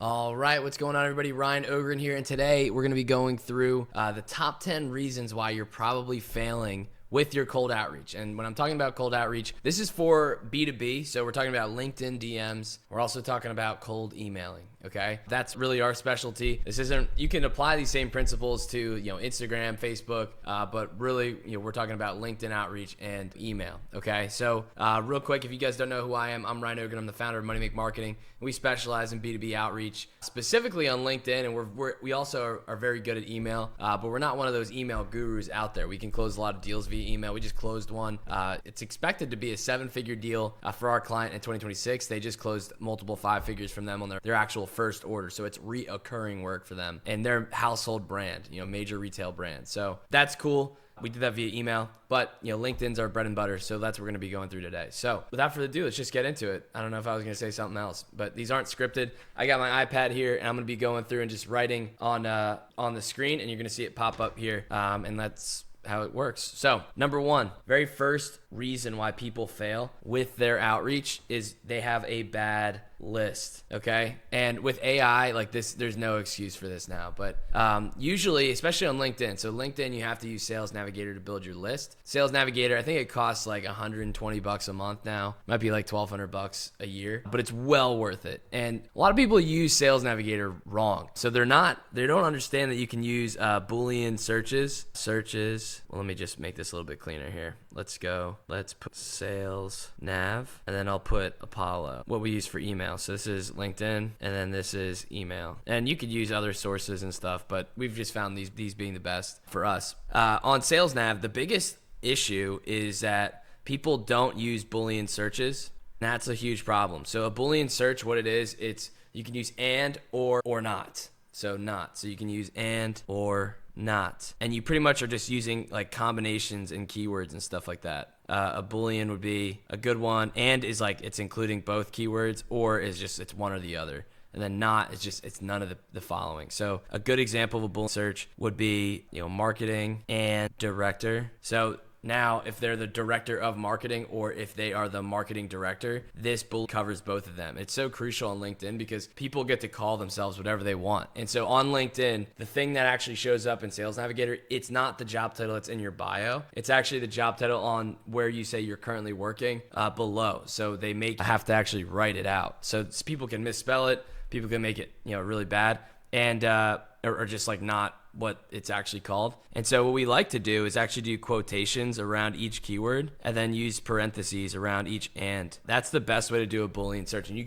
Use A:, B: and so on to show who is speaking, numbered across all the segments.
A: All right, what's going on, everybody? Ryan Ogren here, and today we're going to be going through the top 10 reasons why you're probably failing with your cold outreach. And when I'm talking about cold outreach, this is for B2B. So we're talking about LinkedIn DMs. We're also talking about cold emailing. Okay, that's really our specialty. This isn't, you can apply these same principles to, Instagram, Facebook, but really, we're talking about LinkedIn outreach and email. Okay, so real quick, if you guys don't know who I am, I'm Ryan Ogren. I'm the founder of MoneyMake Marketing. We specialize in B2B outreach, specifically on LinkedIn, and we also are very good at email, but we're not one of those email gurus out there. We can close a lot of deals via email. We just closed one. It's expected to be a 7-figure deal for our client in 2026. They just closed multiple 5 figures from them on their actual first order. So it's reoccurring work for them and their household brand, major retail brand. So that's cool. We did that via email, but LinkedIn's our bread and butter. So that's what we're going to be going through today. So without further ado, let's just get into it. I don't know if I was going to say something else, but these aren't scripted. I got my iPad here and I'm going to be going through and just writing on the screen, and you're going to see it pop up here. And that's how it works. So number one, very first reason why people fail with their outreach is they have a bad list. Okay. And with AI like this, there's no excuse for this now, but usually, especially on LinkedIn. So LinkedIn, you have to use Sales Navigator to build your list. Sales Navigator, I think it costs like $120 a month now. Might be like $1,200 a year, but it's well worth it. And a lot of people use Sales Navigator wrong. So they don't understand that you can use Boolean searches. Well, let me just make this a little bit cleaner here. Let's put Sales Nav, and then I'll put Apollo, what we use for email. So this is LinkedIn, and then this is email. And you could use other sources and stuff, but we've just found these being the best for us. On Sales Nav, the biggest issue is that people don't use Boolean searches. That's a huge problem. So a Boolean search, what it is, you can use and, or not. So not. So you can use and, or not. And you pretty much are just using like combinations and keywords and stuff like that. A Boolean would be a good one. And is like it's including both keywords, or is just it's one or the other. And then not is just it's none of the following. So a good example of a Boolean search would be marketing and director. So now, if they're the director of marketing or if they are the marketing director, this Boolean covers both of them. It's so crucial on LinkedIn because people get to call themselves whatever they want. And so on LinkedIn, the thing that actually shows up in Sales Navigator, it's not the job title that's in your bio. It's actually the job title on where you say you're currently working below. So they have to actually write it out. So people can misspell it. People can make it really bad and or just like not what it's actually called. And so what we like to do is actually do quotations around each keyword and then use parentheses around each and. That's the best way to do a Boolean search. And you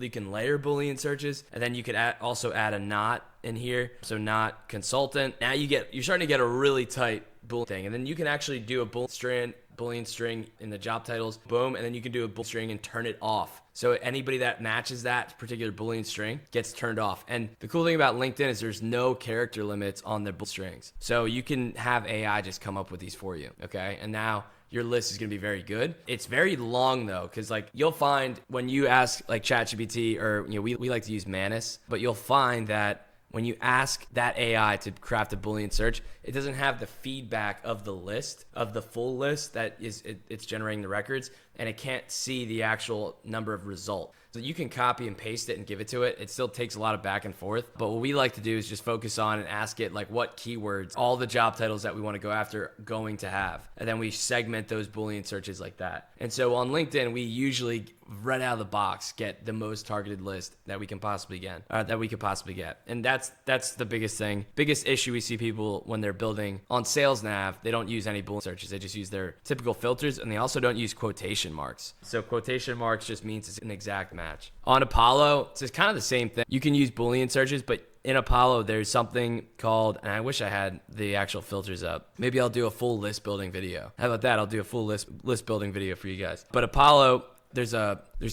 A: can layer Boolean searches, and then you could also add a not in here. So not consultant. Now you're starting to get a really tight Boolean thing. And then you can actually do a Boolean string in the job titles, boom, and then you can do a Boolean string and turn it off. So anybody that matches that particular Boolean string gets turned off. And the cool thing about LinkedIn is there's no character limits on the Boolean strings. So you can have AI just come up with these for you, okay? And now your list is going to be very good. It's very long though, because like you'll find when you ask like ChatGPT or we like to use Manus, but you'll find that when you ask that AI to craft a Boolean search, it doesn't have the feedback of the list, of the full list that it's generating the records, and it can't see the actual number of results. So you can copy and paste it and give it to it. It still takes a lot of back and forth. But what we like to do is just focus on and ask it like what keywords, all the job titles that we want to go after going to have. And then we segment those Boolean searches like that. And so on LinkedIn, we usually right out of the box get the most targeted list that we can possibly get. And that's the biggest thing. Biggest issue we see people when they're building on Sales Nav, they don't use any Boolean searches. They just use their typical filters, and they also don't use quotation marks. So quotation marks just means it's an exact match. On Apollo, it's kind of the same thing. You can use Boolean searches, but in Apollo, there's something called, and I wish I had the actual filters up. Maybe I'll do a full list building video. How about that? I'll do a full list building video for you guys. But Apollo, there's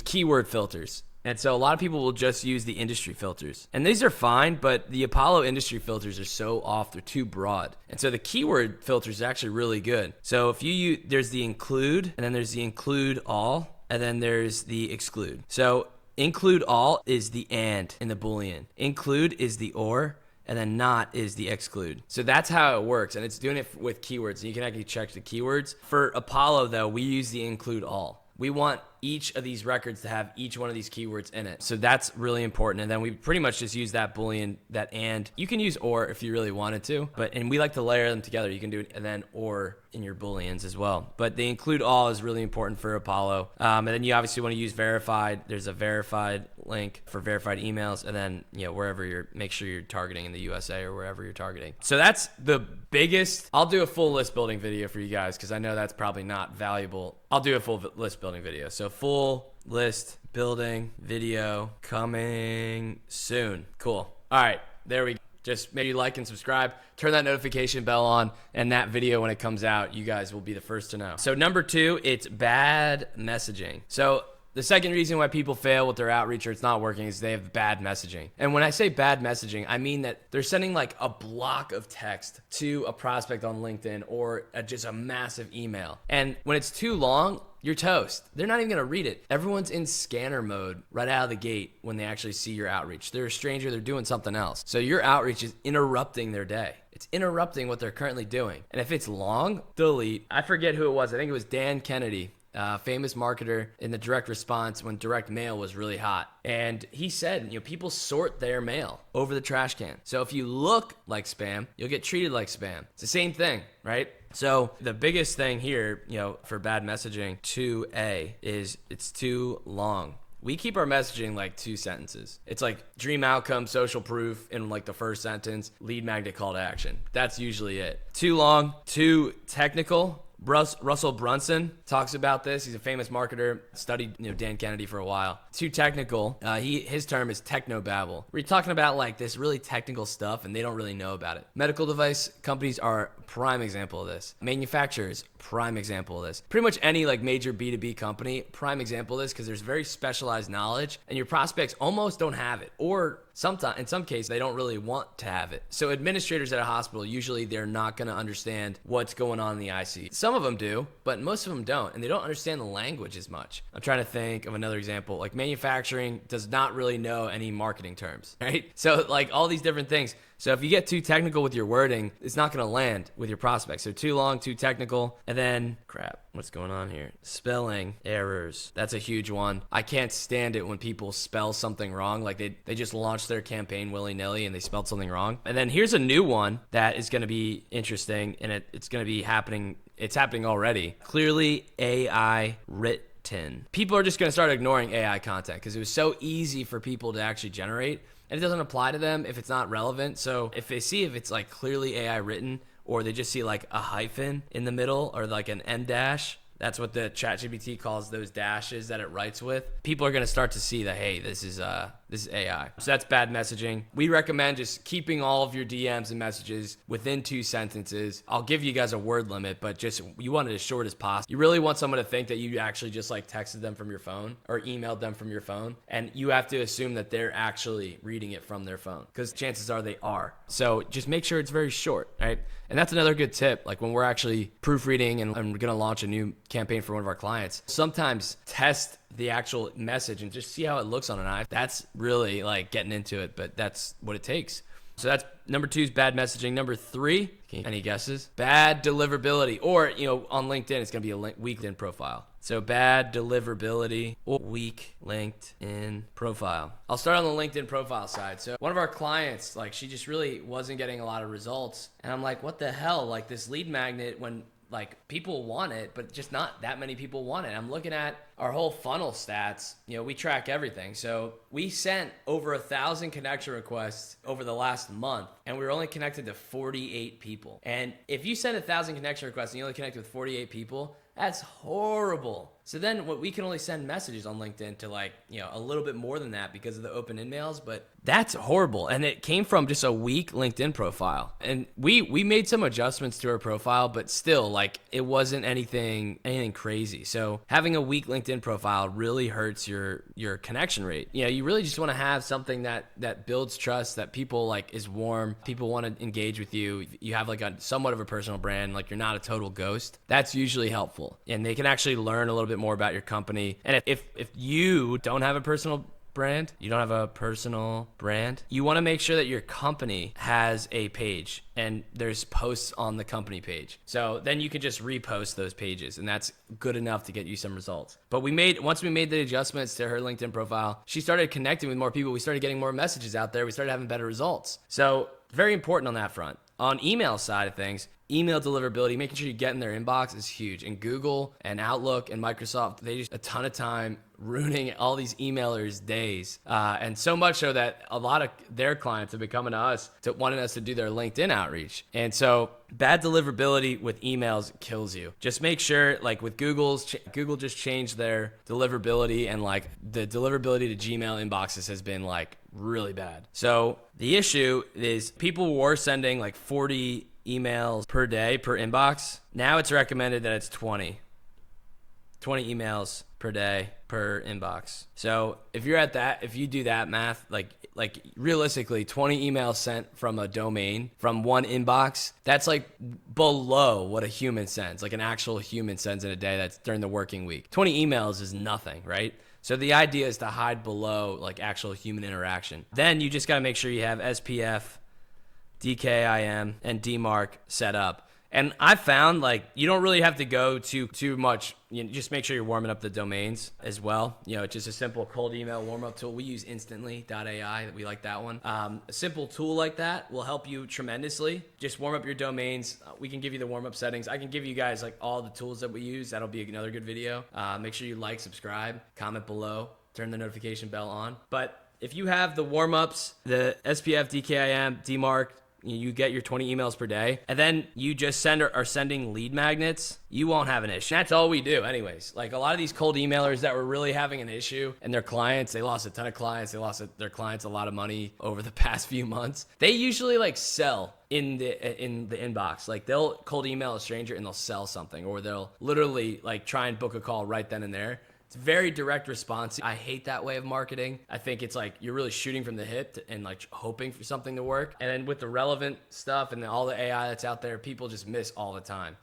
A: keyword filters. And so a lot of people will just use the industry filters. And these are fine, but the Apollo industry filters are so off, they're too broad. And so the keyword filter is actually really good. So if you use, there's the include, and then there's the include all, and then there's the exclude. So include all is the and in the Boolean. Include is the or, and then not is the exclude. So that's how it works, and it's doing it with keywords. And you can actually check the keywords. For Apollo, though, we use the include all. we want each of these records to have each one of these keywords in it. So that's really important. And then we pretty much just use that Boolean, that and. You can use or if you really wanted to, and we like to layer them together. You can do it and then or in your Booleans as well. But they include all is really important for Apollo. And then you obviously want to use verified. There's a verified link for verified emails. And then, wherever make sure you're targeting in the USA or wherever you're targeting. So that's the biggest. I'll do a full list building video for you guys because I know that's probably not valuable. I'll do a full list building video. So full list building video coming soon. Cool. All right, there we go. Just maybe like and subscribe, turn that notification bell on, and that video, when it comes out, you guys will be the first to know. So number 2, it's bad messaging. So the second reason why people fail with their outreach or it's not working is they have bad messaging. And when I say bad messaging, I mean that they're sending like a block of text to a prospect on LinkedIn or just a massive email. And when it's too long, you're toast. They're not even going to read it. Everyone's in scanner mode right out of the gate when they actually see your outreach. They're a stranger. They're doing something else. So your outreach is interrupting their day. It's interrupting what they're currently doing. And if it's long, delete. I forget who it was. I think it was Dan Kennedy. Famous marketer in the direct response when direct mail was really hot. And he said, people sort their mail over the trash can. So if you look like spam, you'll get treated like spam. It's the same thing, right? So the biggest thing here, for bad messaging, 2A, is it's too long. We keep our messaging like 2 sentences. It's like dream outcome, social proof in like the first sentence, lead magnet, call to action. That's usually it. Too long, too technical. Russell Brunson talks about this. He's a famous marketer, studied Dan Kennedy for a while. Too technical. His term is technobabble. We're talking about like this really technical stuff and they don't really know about it. Medical device companies are a prime example of this. Manufacturers, prime example of this. Pretty much any like major B2B company, prime example of this because there's very specialized knowledge and your prospects almost don't have it, or sometimes, in some cases, they don't really want to have it. So administrators at a hospital, usually they're not going to understand what's going on in the ICU. Some of them do, but most of them don't, and they don't understand the language as much. I'm trying to think of another example. Like manufacturing does not really know any marketing terms, right? So like all these different things. So if you get too technical with your wording, it's not going to land with your prospects. So too long, too technical, and then what's going on here? Spelling errors. That's a huge one. I can't stand it when people spell something wrong. Like they just launched their campaign willy-nilly and they spelled something wrong. And then here's a new one that is going to be interesting, and it's going to be happening. It's happening already. Clearly AI written. People are just going to start ignoring AI content because it was so easy for people to actually generate. And it doesn't apply to them if it's not relevant. So if they see if it's like clearly AI written, or they just see like a hyphen in the middle or like an M dash, that's what the ChatGPT calls those dashes that it writes with. People are going to start to see that, hey, this is AI. So that's bad messaging. We recommend just keeping all of your DMs and messages within 2 sentences. I'll give you guys a word limit, but just you want it as short as possible. You really want someone to think that you actually just like texted them from your phone or emailed them from your phone. And you have to assume that they're actually reading it from their phone because chances are they are. So just make sure it's very short, right? And that's another good tip. Like when we're actually proofreading and I'm going to launch a new campaign for one of our clients, sometimes test the actual message and just see how it looks on an iPhone. That's really like getting into it, but that's what it takes. So that's number 2 is bad messaging. Number 3, any guesses? Bad deliverability, or on LinkedIn, it's going to be a weak LinkedIn profile. So bad deliverability or weak LinkedIn profile. I'll start on the LinkedIn profile side. So one of our clients, like she just really wasn't getting a lot of results. And I'm like, what the hell? Like this lead magnet, when like people want it, but just not that many people want it. I'm looking at our whole funnel stats. We track everything. So we sent over 1,000 connection requests over the last month, and we were only connected to 48 people. And if you send 1,000 connection requests and you only connect with 48 people, that's horrible. So then we can only send messages on LinkedIn to like, a little bit more than that because of the open emails, but that's horrible. And it came from just a weak LinkedIn profile. And we made some adjustments to our profile, but still like it wasn't anything crazy. So having a weak LinkedIn profile really hurts your connection rate. You really just want to have something that builds trust, that people like is warm, people want to engage with you. You have like a somewhat of a personal brand, like you're not a total ghost. That's usually helpful. And they can actually learn a little bit more about your company. And if you don't have a personal brand, you don't have a personal brand, you want to make sure that your company has a page and there's posts on the company page. So then you can just repost those pages, and that's good enough to get you some results. But once we made the adjustments to her LinkedIn profile, she started connecting with more people. We started getting more messages out there. We started having better results. So very important on that front. On email side of things, email deliverability, making sure you get in their inbox is huge. And Google and Outlook and Microsoft, they just a ton of time ruining all these emailers' days. And so much so that a lot of their clients have been coming to us wanting us to do their LinkedIn outreach. And so bad deliverability with emails kills you. Just make sure, like with Google just changed their deliverability, and like the deliverability to Gmail inboxes has been like really bad. So the issue is people were sending like 40 emails per day per inbox. Now it's recommended that it's 20 emails per day per inbox. So if you do that math, like realistically 20 emails sent from a domain from one inbox, that's like below what a human sends, like an actual human sends in a day. That's during the working week. 20 emails is nothing, right? So the idea is to hide below like actual human interaction. Then you just got to make sure you have SPF, DKIM, and DMARC set up. And I found like you don't really have to go too much. You know, just make sure you're warming up the domains as well. You know, it's just a simple cold email warm up tool. We use instantly.ai. We like that one. A simple tool like that will help you tremendously. Just warm up your domains. We can give you the warm up settings. I can give you guys like all the tools that we use. That'll be another good video. Make sure you like, subscribe, comment below, turn the notification bell on. But if you have the warm ups, the SPF, DKIM, DMARC, you get your 20 emails per day, and then you just are sending lead magnets, you won't have an issue. That's all we do anyways. Like a lot of these cold emailers that were really having an issue, and their clients, they lost a ton of clients. They lost their clients a lot of money over the past few months. They usually like sell in the inbox. Like they'll cold email a stranger and they'll sell something, or they'll literally like try and book a call right then and there. It's very direct response. I hate that way of marketing. I think it's like you're really shooting from the hip and like hoping for something to work. And then with the relevant stuff and all the AI that's out there, people just miss all the time.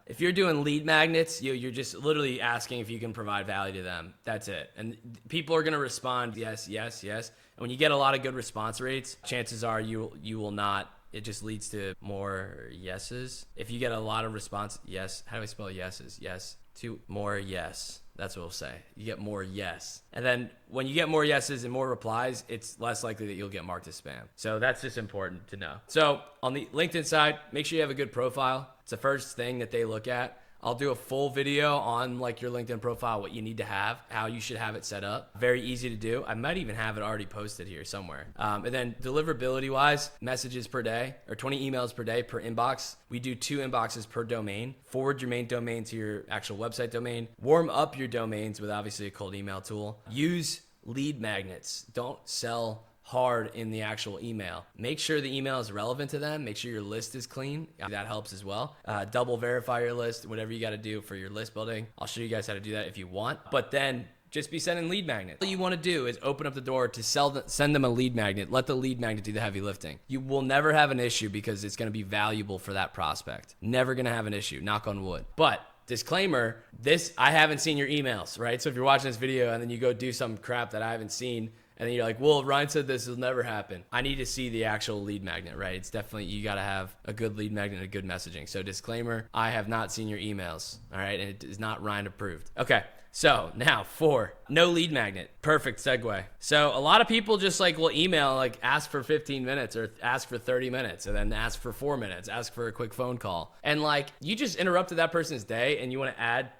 A: If you're doing lead magnets, you're just literally asking if you can provide value to them. That's it. And people are going to respond yes, yes, yes. And when you get a lot of good response rates, chances are you will not. It just leads to more yeses. If you get a lot of response, yes. How do I spell yeses? Yes. To more yes. That's what we'll say. You get more yes. And then when you get more yeses and more replies, it's less likely that you'll get marked as spam. So that's just important to know. So on the LinkedIn side, make sure you have a good profile. It's the first thing that they look at. I'll do a full video on like your LinkedIn profile, what you need to have, how you should have it set up. Very easy to do. I might even have it already posted here somewhere. And then deliverability wise, messages per day or 20 emails per day per inbox. We do 2 inboxes per domain. Forward your main domain to your actual website domain. Warm up your domains with obviously a cold email tool. Use lead magnets. Don't sell hard in the actual email. Make sure the email is relevant to them. Make sure your list is clean. That helps as well. Double verify your list, whatever you got to do for your list building. I'll show you guys how to do that if you want. But then just be sending lead magnets. All you want to do is open up the door to send them a lead magnet. Let the lead magnet do the heavy lifting. You will never have an issue because it's going to be valuable for that prospect. Never going to have an issue, knock on wood. But disclaimer, I haven't seen your emails, right? So if you're watching this video and then you go do some crap that I haven't seen, and then you're like, well, Ryan said this will never happen. I need to see the actual lead magnet, right? It's definitely, you got to have a good lead magnet and a good messaging. So disclaimer, I have not seen your emails, all right? And it is not Ryan approved. Okay, so now 4, no lead magnet. Perfect segue. So a lot of people just like will email, like ask for 15 minutes or ask for 30 minutes and then ask for 4 minutes, ask for a quick phone call. And like you just interrupted that person's day and you want to add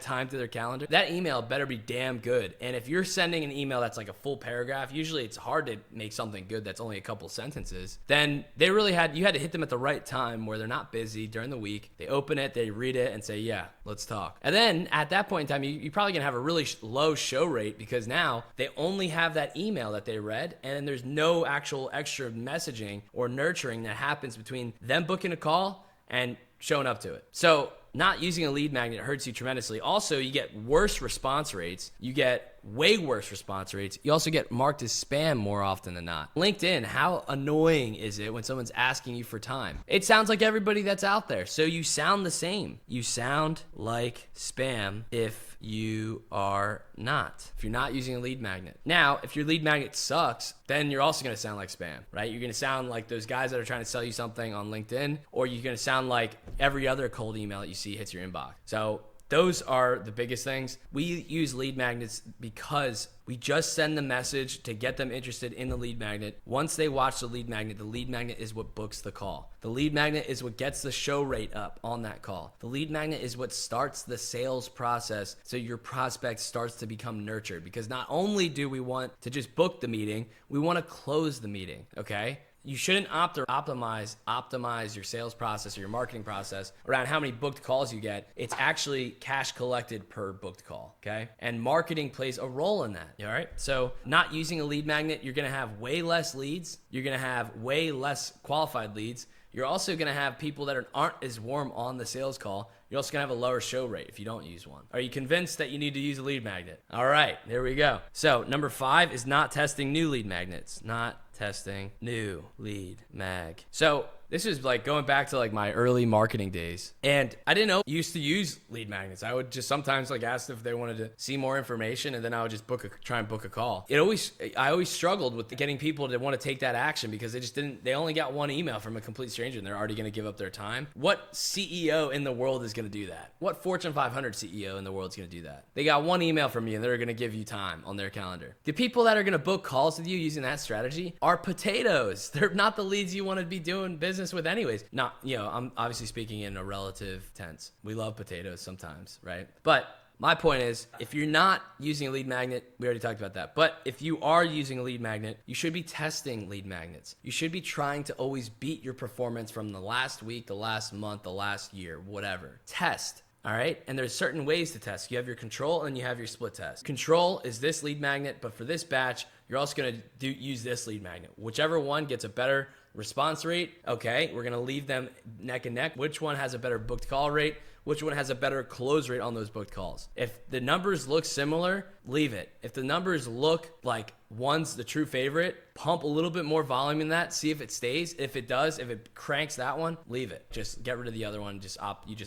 A: time to their calendar, that email better be damn good. And if you're sending an email that's like a full paragraph, usually it's hard to make something good that's only a couple sentences, then you had to hit them at the right time where they're not busy during the week. They open it, they read it and say, yeah, let's talk. And then at that point in time, you're probably gonna have a really low show rate because now they only have that email that they read and there's no actual extra messaging or nurturing that happens between them booking a call and showing up to it. So not using a lead magnet hurts you tremendously. Also, you get worse response rates. You get way worse response rates. You also get marked as spam more often than not. LinkedIn, how annoying is it when someone's asking you for time? It sounds like everybody that's out there. So you sound the same. You sound like spam if you are not. If you're not using a lead magnet. Now, if your lead magnet sucks, then you're also going to sound like spam, right? You're going to sound like those guys that are trying to sell you something on LinkedIn, or you're going to sound like every other cold email that you see hits your inbox. So those are the biggest things. We use lead magnets because we just send the message to get them interested in the lead magnet. Once they watch the lead magnet is what books the call. The lead magnet is what gets the show rate up on that call. The lead magnet is what starts the sales process so your prospect starts to become nurtured, because not only do we want to just book the meeting, we want to close the meeting, okay? You shouldn't optimize your sales process or your marketing process around how many booked calls you get. It's actually cash collected per booked call, okay? And marketing plays a role in that, all right? So not using a lead magnet, you're gonna have way less leads. You're gonna have way less qualified leads. You're also gonna have people that aren't as warm on the sales call. You're also gonna have a lower show rate if you don't use one. Are you convinced that you need to use a lead magnet? All right, there we go. So number 5 is not testing new lead magnets. Not testing new lead mag. So this is like going back to like my early marketing days. And I didn't know I used to use lead magnets. I would just sometimes like ask if they wanted to see more information, and then I would just try and book a call. I always struggled with getting people to want to take that action because they only got one email from a complete stranger and they're already going to give up their time. What CEO in the world is going to do that? What Fortune 500 CEO in the world is going to do that? They got one email from you and they're going to give you time on their calendar. The people that are going to book calls with you using that strategy are potatoes. They're not the leads you want to be doing business with anyways. Not, I'm obviously speaking in a relative tense. We love potatoes sometimes, right? But my point is, if you're not using a lead magnet, we already talked about that. But if you are using a lead magnet, you should be testing lead magnets. You should be trying to always beat your performance from the last week, the last month, the last year, whatever. Test. All right. And there's certain ways to test. You have your control and you have your split test. Control is this lead magnet, but for this batch, you're also going to use this lead magnet. Whichever one gets a better response rate, okay, we're going to leave them neck and neck. Which one has a better booked call rate? Which one has a better close rate on those booked calls? If the numbers look similar, leave it. If the numbers look like one's the true favorite, pump a little bit more volume in that, see if it stays. If it does, if it cranks that one, leave it. Just get rid of the other one. You just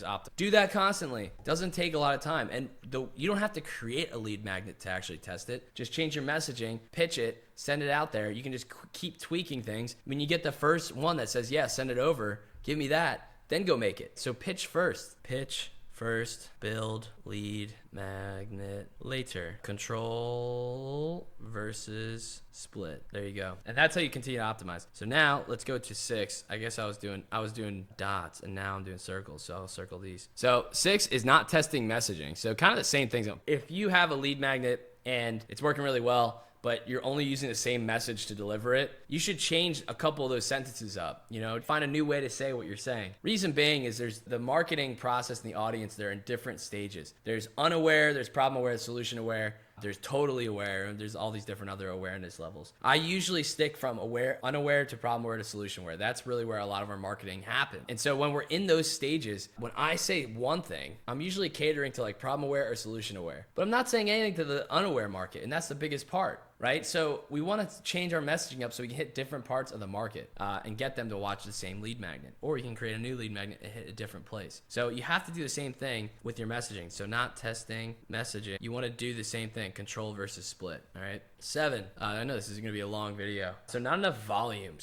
A: opt. Do that constantly. Doesn't take a lot of time. And you don't have to create a lead magnet to actually test it. Just change your messaging, pitch it, send it out there. You can just keep tweaking things. When you get the first one that says, yeah, send it over, give me that, then go make it. So pitch first. Pitch first, build lead magnet later. Control versus split. There you go. And that's how you continue to optimize. So now let's go to 6. I guess I was doing dots and now I'm doing circles. So I'll circle these. So 6 is not testing messaging. So kind of the same things. If you have a lead magnet and it's working really well, but you're only using the same message to deliver it, you should change a couple of those sentences up, find a new way to say what you're saying. Reason being is there's the marketing process and the audience, they're in different stages. There's unaware, there's problem aware, solution aware, there's totally aware, and there's all these different other awareness levels. I usually stick from unaware to problem aware to solution aware. That's really where a lot of our marketing happens. And so when we're in those stages, when I say one thing, I'm usually catering to like problem aware or solution aware, but I'm not saying anything to the unaware market. And that's the biggest part, right? So we want to change our messaging up so we can hit different parts of the market and get them to watch the same lead magnet, or you can create a new lead magnet and hit a different place. So you have to do the same thing with your messaging. So not testing messaging. You want to do the same thing, control versus split. All right. 7. I know this is going to be a long video. So not enough volume.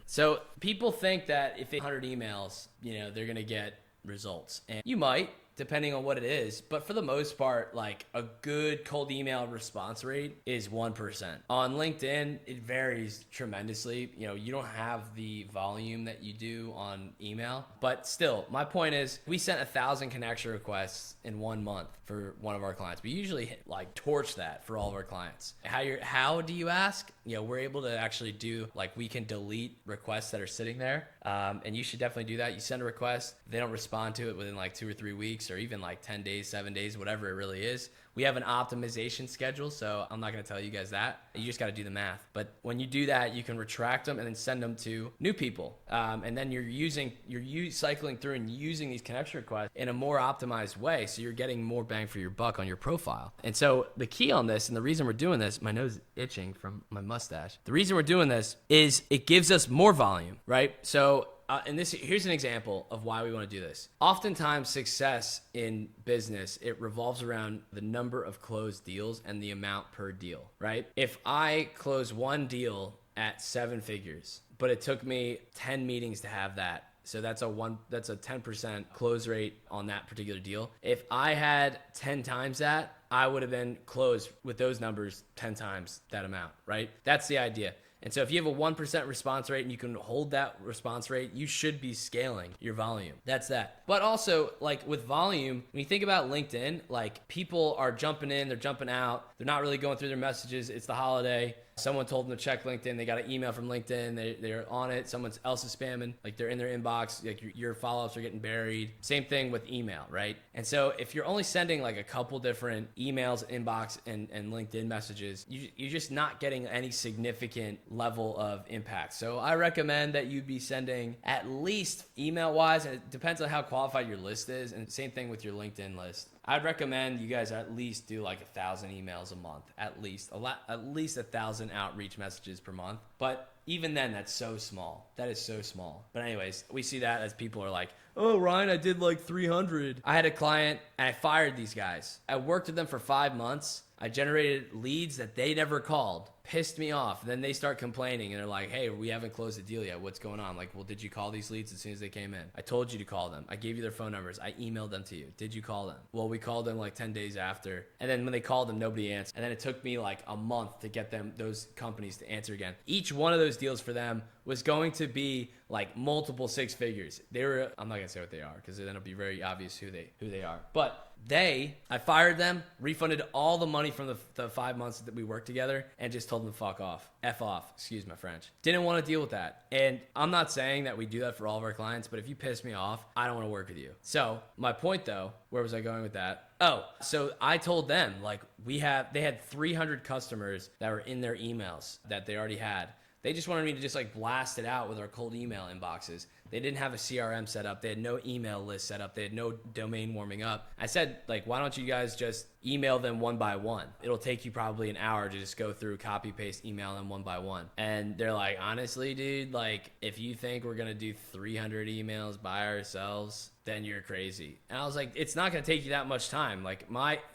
A: So people think that if they 100 emails, they're going to get results, and you might, depending on what it is. But for the most part, like a good cold email response rate is 1%. On LinkedIn, it varies tremendously. You don't have the volume that you do on email, but still, my point is we sent 1,000 connection requests in 1 month for one of our clients. We usually torch that for all of our clients. How do you ask? We're able to actually do, we can delete requests that are sitting there. And you should definitely do that. You send a request, they don't respond to it within 2 or 3 weeks, or even 10 days, 7 days, whatever it really is. We have an optimization schedule, so I'm not going to tell you guys that. You just got to do the math. But when you do that, you can retract them and then send them to new people. And then you're cycling through and using these connection requests in a more optimized way. So you're getting more bang for your buck on your profile. And so the key on this, and the reason we're doing this, my nose is itching from my mustache. The reason we're doing this is it gives us more volume, right? So here's an example of why we want to do this. Oftentimes, success in business, it revolves around the number of closed deals and the amount per deal, right? If I close one deal at 7 figures, but it took me 10 meetings to have that, so that's a 10% close rate on that particular deal. If I had 10 times that, I would have been closed with those numbers 10 times that amount, right? That's the idea. And so if you have a 1% response rate and you can hold that response rate, you should be scaling your volume. That's that. But also, like with volume, when you think about LinkedIn, like people are jumping in, they're jumping out. They're not really going through their messages. It's the holiday. Someone told them to check LinkedIn. They got an email from LinkedIn. They're on it. Someone else is spamming. Like they're in their inbox. Like your follow-ups are getting buried. Same thing with email, right? And so if you're only sending like a couple different emails, inbox, and LinkedIn messages, you're just not getting any significant level of impact. So I recommend that you be sending at least email-wise, and it depends on how qualified your list is, and same thing with your LinkedIn list. I'd recommend you guys at least do like 1,000 emails a month, at least 1,000 outreach messages per month. But even then, that's so small. That is so small. But anyways, we see that as people are like, oh, Ryan, I did like 300. I had a client and I fired these guys. I worked with them for 5 months. I generated leads that they never called. Pissed me off. Then they start complaining and they're like, hey, we haven't closed the deal yet. What's going on? Like, well, did you call these leads as soon as they came in? I told you to call them. I gave you their phone numbers. I emailed them to you. Did you call them? Well, we called them like 10 days after. And then when they called them, nobody answered. And then it took me like a month to get those companies to answer again. Each one of those deals for them was going to be like multiple 6 figures. I'm not gonna say what they are because then it'll be very obvious who they are. But I fired them, refunded all the money from the 5 months that we worked together, and just told them to fuck off. F off, excuse my French. Didn't want to deal with that. And I'm not saying that we do that for all of our clients, but if you piss me off, I don't want to work with you. So my point though, where was I going with that? Oh, so I told them like they had 300 customers that were in their emails that they already had. They just wanted me to just like blast it out with our cold email inboxes. They didn't have a CRM set up. They had no email list set up. They had no domain warming up. I said, like, why don't you guys just email them one by one? It'll take you probably an hour to just go through, copy, paste, email them one by one. And they're like, honestly, dude, like, if you think we're going to do 300 emails by ourselves, then you're crazy. And I was like, it's not going to take you that much time.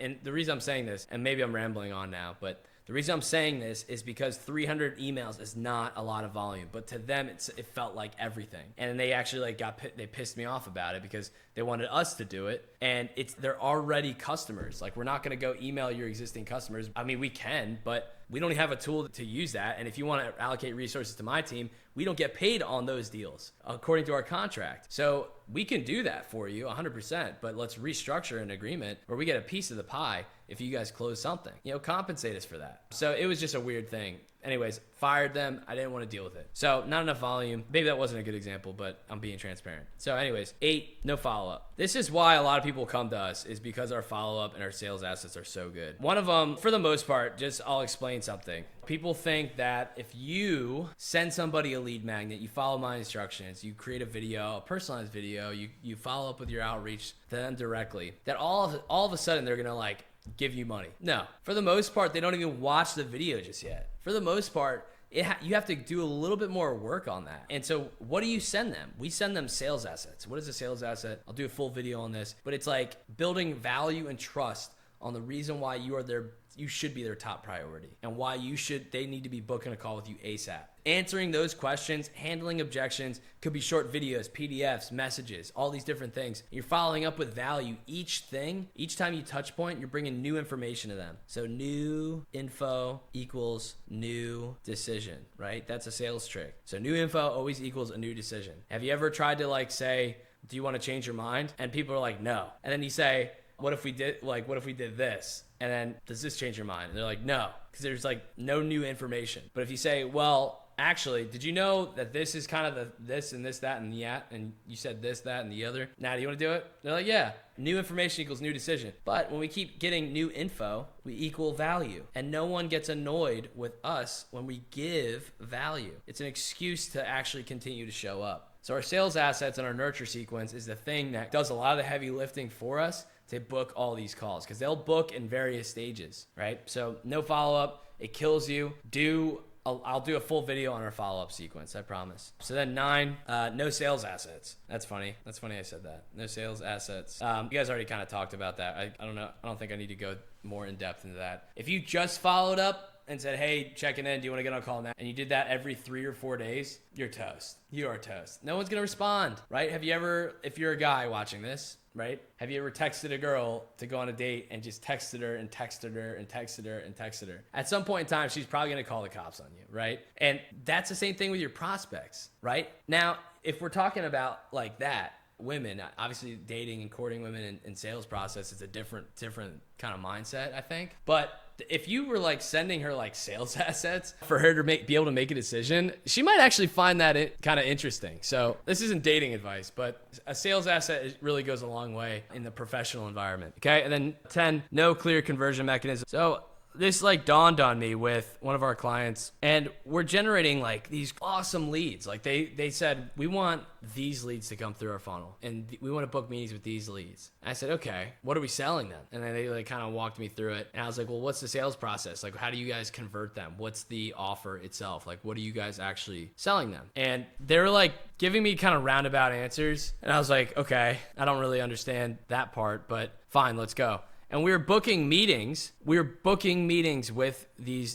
A: And the reason I'm saying this, and maybe I'm rambling on now, but the reason I'm saying this is because 300 emails is not a lot of volume, but to them it felt like everything. And they actually they pissed me off about it because they wanted us to do it, and they're already customers. Like, we're not going to go email your existing customers. I mean, we can, but we don't have a tool to use that. And if you want to allocate resources to my team, we don't get paid on those deals according to our contract. So we can do that for you 100%, but let's restructure an agreement where we get a piece of the pie if you guys close something. Compensate us for that. So it was just a weird thing. Anyways, fired them. I didn't want to deal with it. So not enough volume. Maybe that wasn't a good example, but I'm being transparent. So anyways, 8, no follow-up. This is why a lot of people come to us, is because our follow-up and our sales assets are so good. One of them, for the most part, I'll explain something. People think that if you send somebody a lead magnet, you follow my instructions, you create a video, a personalized video, you follow up with your outreach to them directly, that all of a sudden they're gonna give you money. No, for the most part, they don't even watch the video just yet. For the most part, you have to do a little bit more work on that. And so what do you send them? We send them sales assets. What is a sales asset? I'll do a full video on this, but it's like building value and trust on the reason why you should be their top priority and why they need to be booking a call with you ASAP. Answering those questions, handling objections, could be short videos, PDFs, messages, all these different things. You're following up with value. Each time you touch point, you're bringing new information to them. So new info equals new decision, right? That's a sales trick. So new info always equals a new decision. Have you ever tried to say, do you want to change your mind? And people are like, no. And then you say, what if we did this? And then, does this change your mind? And they're like, no, because there's no new information. But if you say, well, actually, did you know that this is kind of the this and this, that, and that, and you said this, that, and the other. Now, do you want to do it? They're like, yeah. New information equals new decision. But when we keep getting new info, we equal value. And no one gets annoyed with us when we give value. It's an excuse to actually continue to show up. So our sales assets and our nurture sequence is the thing that does a lot of the heavy lifting for us to book all these calls, because they'll book in various stages, right? So no follow-up, it kills you. I'll do a full video on our follow-up sequence, I promise. So then 9, no sales assets. That's funny. That's funny I said that. No sales assets. You guys already kind of talked about that. I don't know. I don't think I need to go more in depth into that. If you just followed up and said, hey, checking in, do you want to get on a call now? And you did that every 3 or 4 days, you're toast. You are toast. No one's going to respond, right? Have you ever, if you're a guy watching this, right? Have you ever texted a girl to go on a date and just texted her and texted her and texted her and texted her? At some point in time, she's probably going to call the cops on you, right? And that's the same thing with your prospects, right? Now, if we're talking about like that, women, obviously dating and courting women and sales process is a different kind of mindset, I think. But if you were like sending her like sales assets for her to be able to make a decision, she might actually find that kind of interesting. So this isn't dating advice, but a sales asset really goes a long way in the professional environment. Okay. And then 10, no clear conversion mechanism. So this like dawned on me with one of our clients, and we're generating like these awesome leads. Like they said, we want these leads to come through our funnel and we want to book meetings with these leads. And I said, okay, what are we selling them? And then they like kind of walked me through it. And I was like, well, what's the sales process? Like, how do you guys convert them? What's the offer itself? Like, what are you guys actually selling them? And they were like giving me kind of roundabout answers. And I was like, okay, I don't really understand that part, but fine, let's go. And we were booking meetings. We were booking meetings with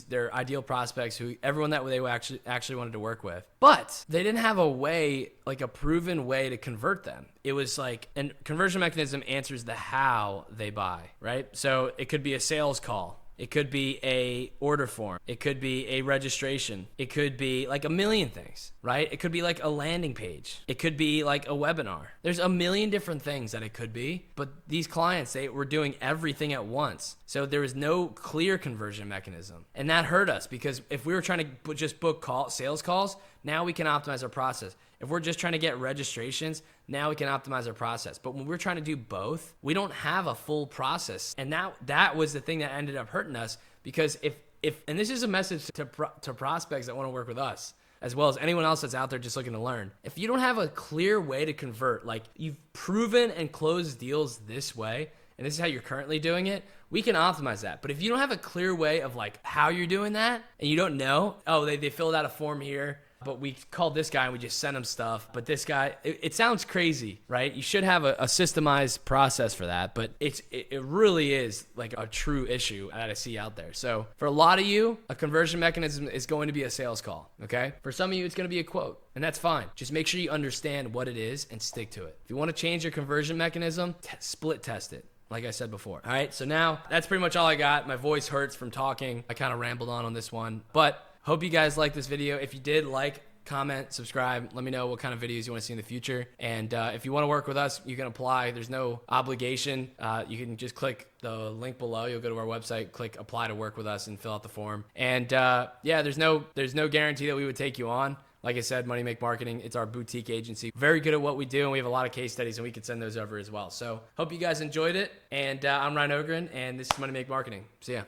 A: their ideal prospects, everyone that they actually wanted to work with. But they didn't have a way, like a proven way to convert them. It was like, and conversion mechanism answers the how they buy, right? So it could be a sales call. It could be a order form. It could be a registration. It could be like a million things, right? It could be like a landing page. It could be like a webinar. There's a million different things that it could be, but these clients, they were doing everything at once. So there was no clear conversion mechanism. And that hurt us, because if we were trying to just book sales calls, now we can optimize our process. If we're just trying to get registrations, now we can optimize our process. But when we're trying to do both, we don't have a full process. And that was the thing that ended up hurting us, because if and this is a message to prospects that want to work with us, as well as anyone else that's out there just looking to learn. If you don't have a clear way to convert, like you've proven and closed deals this way, and this is how you're currently doing it, we can optimize that. But if you don't have a clear way of like how you're doing that, and you don't know, oh, they filled out a form here, but we called this guy and we just sent him stuff. But this guy, it sounds crazy, right? You should have a systemized process for that, but it really is like a true issue that I see out there. So for a lot of you, a conversion mechanism is going to be a sales call, okay? For some of you, it's going to be a quote, and that's fine. Just make sure you understand what it is and stick to it. If you want to change your conversion mechanism, split test it, like I said before. All right, so now that's pretty much all I got. My voice hurts from talking. I kind of rambled on this one, but hope you guys liked this video. If you did, like, comment, subscribe. Let me know what kind of videos you want to see in the future. And if you want to work with us, you can apply. There's no obligation. You can just click the link below. You'll go to our website, click apply to work with us, and fill out the form. And yeah, there's no guarantee that we would take you on. Like I said, MoneyMake Marketing, it's our boutique agency. Very good at what we do, and we have a lot of case studies, and we can send those over as well. So hope you guys enjoyed it. And I'm Ryan Ogren, and this is MoneyMake Marketing. See ya.